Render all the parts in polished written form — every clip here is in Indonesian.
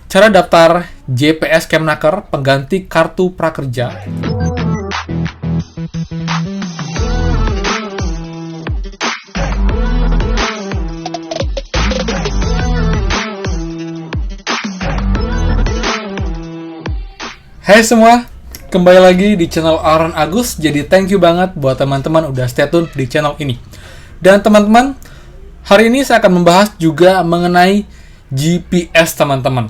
Cara daftar JPS Kemnaker pengganti kartu prakerja. Hai semua, kembali lagi di channel Aaron Agus. Jadi thank you banget buat teman-teman udah stay tune di channel ini. Dan teman-teman, hari ini saya akan membahas juga mengenai GPS teman-teman,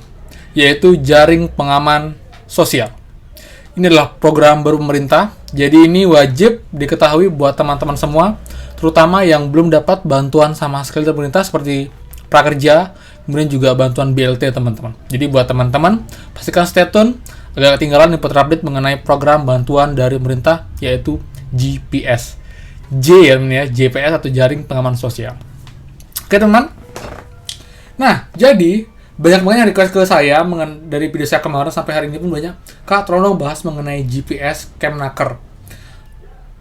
yaitu jaring pengaman sosial. Ini adalah program baru pemerintah, jadi ini wajib diketahui buat teman-teman semua, terutama yang belum dapat bantuan sama sekali dari pemerintah seperti prakerja, kemudian juga bantuan BLT teman-teman. Jadi buat teman-teman, pastikan stay tune agar ketinggalan info terupdate mengenai program bantuan dari pemerintah, yaitu GPS. J ya, JPS atau jaring pengaman sosial. Oke teman. Nah, jadi banyak banget yang request ke saya dari video saya kemarin sampai hari ini pun banyak. Kak, tolong bahas mengenai GPS Kemnaker.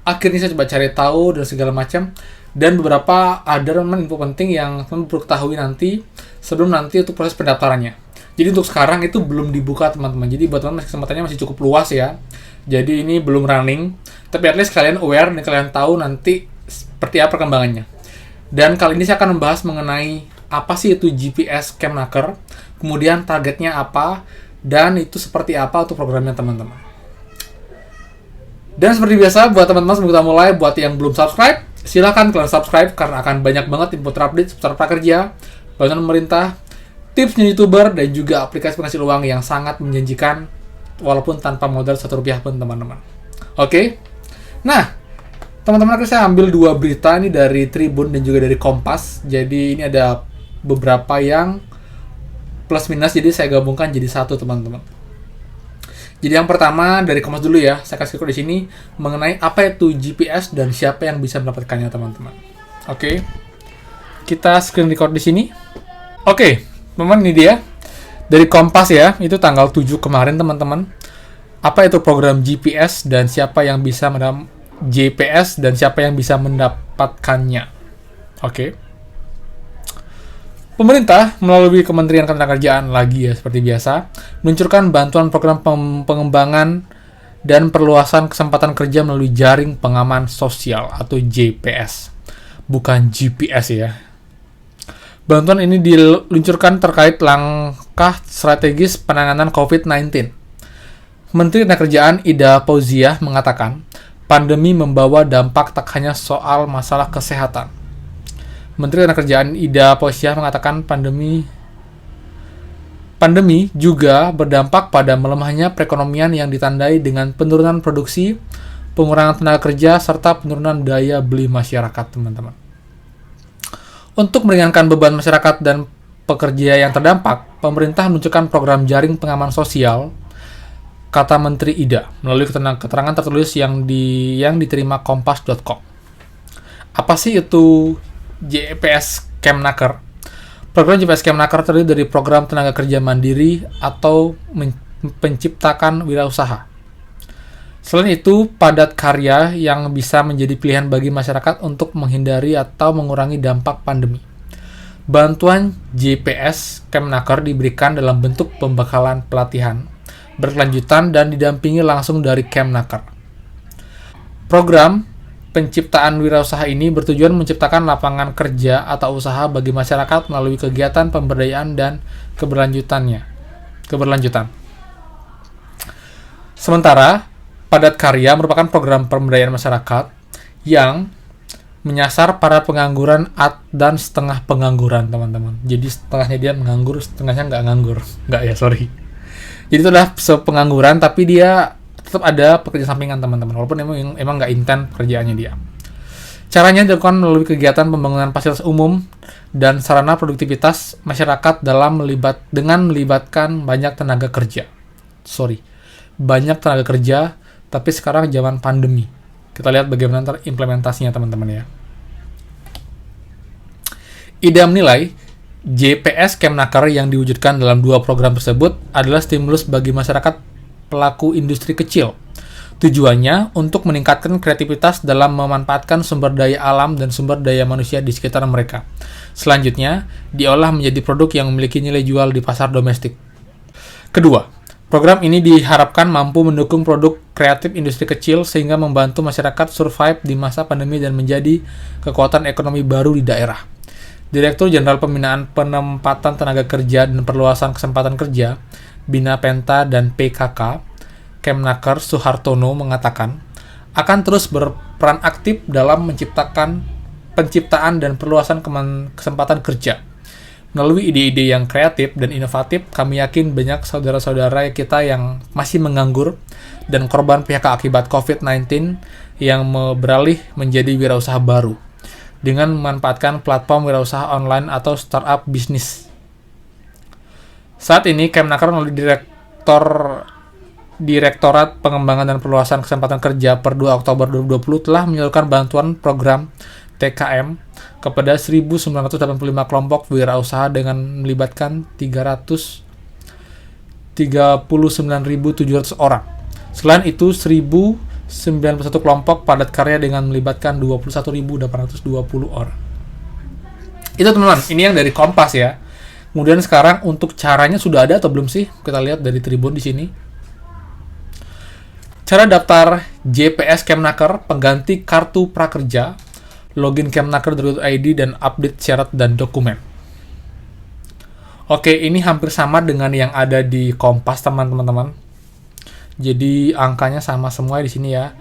Akhirnya saya coba cari tahu dan segala macam. Dan beberapa ada info penting yang teman perlu ketahui nanti sebelum nanti untuk proses pendaftarannya. Jadi untuk sekarang itu belum dibuka teman-teman. Jadi buat teman-teman kesempatannya masih cukup luas ya. Jadi ini belum running. Tapi at least kalian aware dan kalian tahu nanti seperti apa perkembangannya. Dan kali ini saya akan membahas mengenai apa sih itu GPS Kemnaker, kemudian targetnya apa, dan itu seperti apa untuk programnya teman-teman. Dan seperti biasa buat teman-teman sebelum kita mulai, buat yang belum subscribe, silakan kalian subscribe karena akan banyak banget info terupdate seputar prakerja, bantuan pemerintah, tipsnya YouTuber, dan juga aplikasi penghasil uang yang sangat menjanjikan walaupun tanpa modal Rp1 pun teman-teman. Oke? Nah, teman-teman, saya ambil dua berita ini dari Tribun dan juga dari Kompas. Jadi ini ada beberapa yang plus minus, jadi saya gabungkan jadi satu teman-teman. Jadi yang pertama dari Kompas dulu ya, saya kasih di sini mengenai apa itu GPS dan siapa yang bisa mendapatkannya teman-teman. Oke. Kita screen record di sini. Oke. Teman-teman, ini dia dari Kompas ya, itu tanggal 7 kemarin teman-teman. Apa itu program GPS dan siapa yang bisa GPS dan siapa yang bisa mendapatkannya. Oke. Pemerintah melalui Kementerian Ketenagakerjaan lagi ya seperti biasa meluncurkan bantuan program pengembangan dan perluasan kesempatan kerja melalui jaring pengaman sosial atau JPS. Bukan GPS ya. Bantuan ini diluncurkan terkait langkah strategis penanganan COVID-19. Menteri Ketenagakerjaan Ida Fauziah mengatakan, pandemi membawa dampak tak hanya soal masalah kesehatan. Menteri Ketenagakerjaan Ida Fauziah mengatakan pandemi juga berdampak pada melemahnya perekonomian yang ditandai dengan penurunan produksi, pengurangan tenaga kerja, serta penurunan daya beli masyarakat, teman-teman. Untuk meringankan beban masyarakat dan pekerja yang terdampak, pemerintah meluncurkan program jaring pengaman sosial, kata Menteri Ida, melalui keterangan tertulis yang diterima kompas.com. Apa sih itu JPS Kemnaker? Program JPS Kemnaker terdiri dari program tenaga kerja mandiri atau penciptakan wirausaha. Selain itu, padat karya yang bisa menjadi pilihan bagi masyarakat untuk menghindari atau mengurangi dampak pandemi. Bantuan JPS Kemnaker diberikan dalam bentuk pembekalan pelatihan berkelanjutan dan didampingi langsung dari Kemnaker. Program penciptaan wirausaha ini bertujuan menciptakan lapangan kerja atau usaha bagi masyarakat melalui kegiatan pemberdayaan dan keberlanjutan. Sementara, padat karya merupakan program pemberdayaan masyarakat yang menyasar para pengangguran dan setengah pengangguran, teman-teman. Jadi setengahnya dia menganggur, setengahnya nggak nganggur. Nggak ya, sorry. Jadi itu adalah pengangguran, tapi dia tetap ada pekerjaan sampingan, teman-teman. Walaupun emang nggak intens pekerjaannya dia. Caranya dilakukan melalui kegiatan pembangunan fasilitas umum dan sarana produktivitas masyarakat dengan melibatkan banyak tenaga kerja. Banyak tenaga kerja, tapi sekarang zaman pandemi. Kita lihat bagaimana implementasinya, teman-teman ya. Ida menilai JPS Kemnaker yang diwujudkan dalam dua program tersebut adalah stimulus bagi masyarakat pelaku industri kecil. Tujuannya untuk meningkatkan kreativitas dalam memanfaatkan sumber daya alam dan sumber daya manusia di sekitar mereka. Selanjutnya, diolah menjadi produk yang memiliki nilai jual di pasar domestik. Kedua, program ini diharapkan mampu mendukung produk kreatif industri kecil sehingga membantu masyarakat survive di masa pandemi dan menjadi kekuatan ekonomi baru di daerah. Direktur Jenderal Pembinaan Penempatan Tenaga Kerja dan Perluasan Kesempatan Kerja, Bina Penta dan PKK, Kemnaker Suhartono mengatakan, akan terus berperan aktif dalam penciptaan dan perluasan kesempatan kerja. Melalui ide-ide yang kreatif dan inovatif, kami yakin banyak saudara-saudara kita yang masih menganggur dan korban PHK akibat COVID-19 yang beralih menjadi wirausaha baru dengan memanfaatkan platform wirausaha online atau startup bisnis. Saat ini, Kemnaker melalui Direktorat Pengembangan dan Perluasan Kesempatan Kerja per 2 Oktober 2020 telah menyalurkan bantuan program TKM kepada 1.985 kelompok wirausaha dengan melibatkan 339.700 orang. Selain itu, 1.091 kelompok padat karya dengan melibatkan 21.820 orang. Itu teman-teman, ini yang dari Kompas ya. Kemudian sekarang untuk caranya sudah ada atau belum sih? Kita lihat dari Tribun di sini. Cara daftar JPS Kemnaker pengganti kartu prakerja, login kemnaker.id dan update syarat dan dokumen. Oke, ini hampir sama dengan yang ada di Kompas, teman-teman. Jadi angkanya sama semua di sini ya.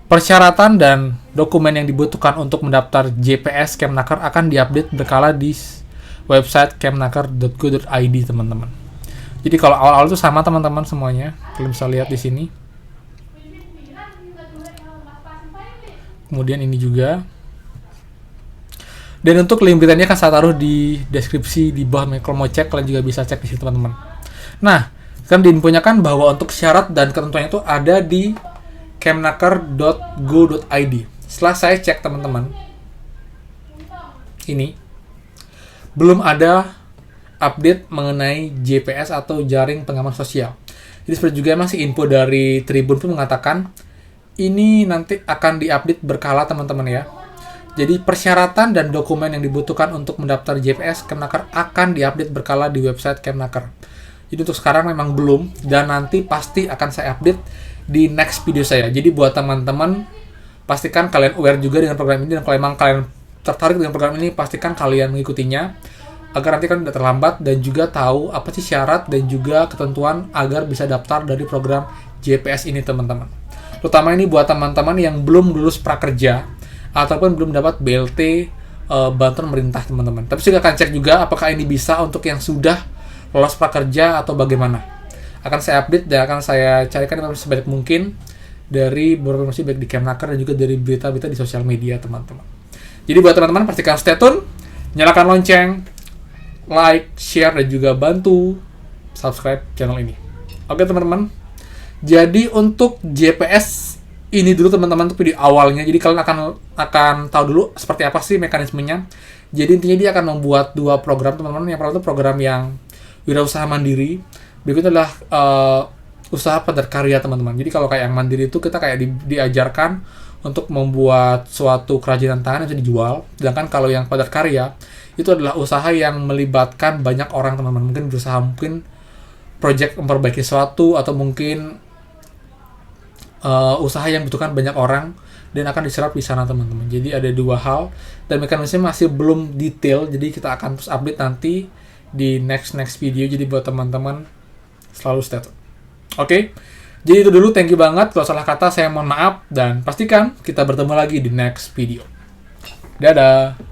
Persyaratan dan dokumen yang dibutuhkan untuk mendaftar JPS Kemnaker akan diupdate berkala di website kemnaker.go.id, teman-teman. Jadi kalau awal-awal itu sama, teman-teman, semuanya. Kalian bisa lihat di sini. Kemudian ini juga. Dan untuk link beritanya akan saya taruh di deskripsi di bawah. Kalau mau cek, kalian juga bisa cek di sini, teman-teman. Nah, kan diinfonya kan bahwa untuk syarat dan ketentuannya itu ada di kemnaker.go.id. Setelah saya cek, teman-teman, ini belum ada update mengenai JPS atau jaring pengaman sosial. Jadi seperti juga masih info dari Tribun pun mengatakan ini nanti akan diupdate berkala, teman-teman ya. Jadi persyaratan dan dokumen yang dibutuhkan untuk mendaftar JPS Kemnaker akan diupdate berkala di website Kemnaker. Jadi untuk sekarang memang belum, dan nanti pasti akan saya update di next video saya. Jadi buat teman-teman, pastikan kalian aware juga dengan program ini, dan kalau memang kalian tertarik dengan program ini, pastikan kalian mengikutinya agar nanti kalian tidak terlambat dan juga tahu apa sih syarat dan juga ketentuan agar bisa daftar dari program JPS ini, teman-teman. Terutama ini buat teman-teman yang belum lulus prakerja ataupun belum dapat BLT bantuan pemerintah, teman-teman. Tapi juga akan cek juga apakah ini bisa untuk yang sudah lolos prakerja atau bagaimana. Akan saya update dan akan saya carikan sebanyak mungkin dari beberapa informasi baik di Kemnaker dan juga dari berita-berita di sosial media, teman-teman. Jadi buat teman-teman pastikan stay tune, nyalakan lonceng, like, share, dan juga bantu subscribe channel ini. Oke, teman-teman. Jadi untuk JPS ini dulu, teman-teman, untuk video awalnya. Jadi kalian akan tahu dulu seperti apa sih mekanismenya. Jadi intinya dia akan membuat dua program, teman-teman. Yang pertama itu program yang wirausaha mandiri. Berikutnya adalah usaha padat karya, teman-teman. Jadi kalau kayak yang mandiri itu kita kayak diajarkan untuk membuat suatu kerajinan tangan yang bisa dijual. Sedangkan kalau yang padat karya itu adalah usaha yang melibatkan banyak orang, teman-teman. Mungkin berusaha, mungkin project memperbaiki sesuatu, atau mungkin usaha yang membutuhkan banyak orang dan akan diserap di sana, teman-teman. Jadi ada dua hal dan mekanismenya masih belum detail. Jadi kita akan terus update nanti di next video. Jadi buat teman-teman selalu stay tune. Oke. Jadi itu dulu, thank you banget. Kalau salah kata saya mohon maaf dan pastikan kita bertemu lagi di next video. Dadah.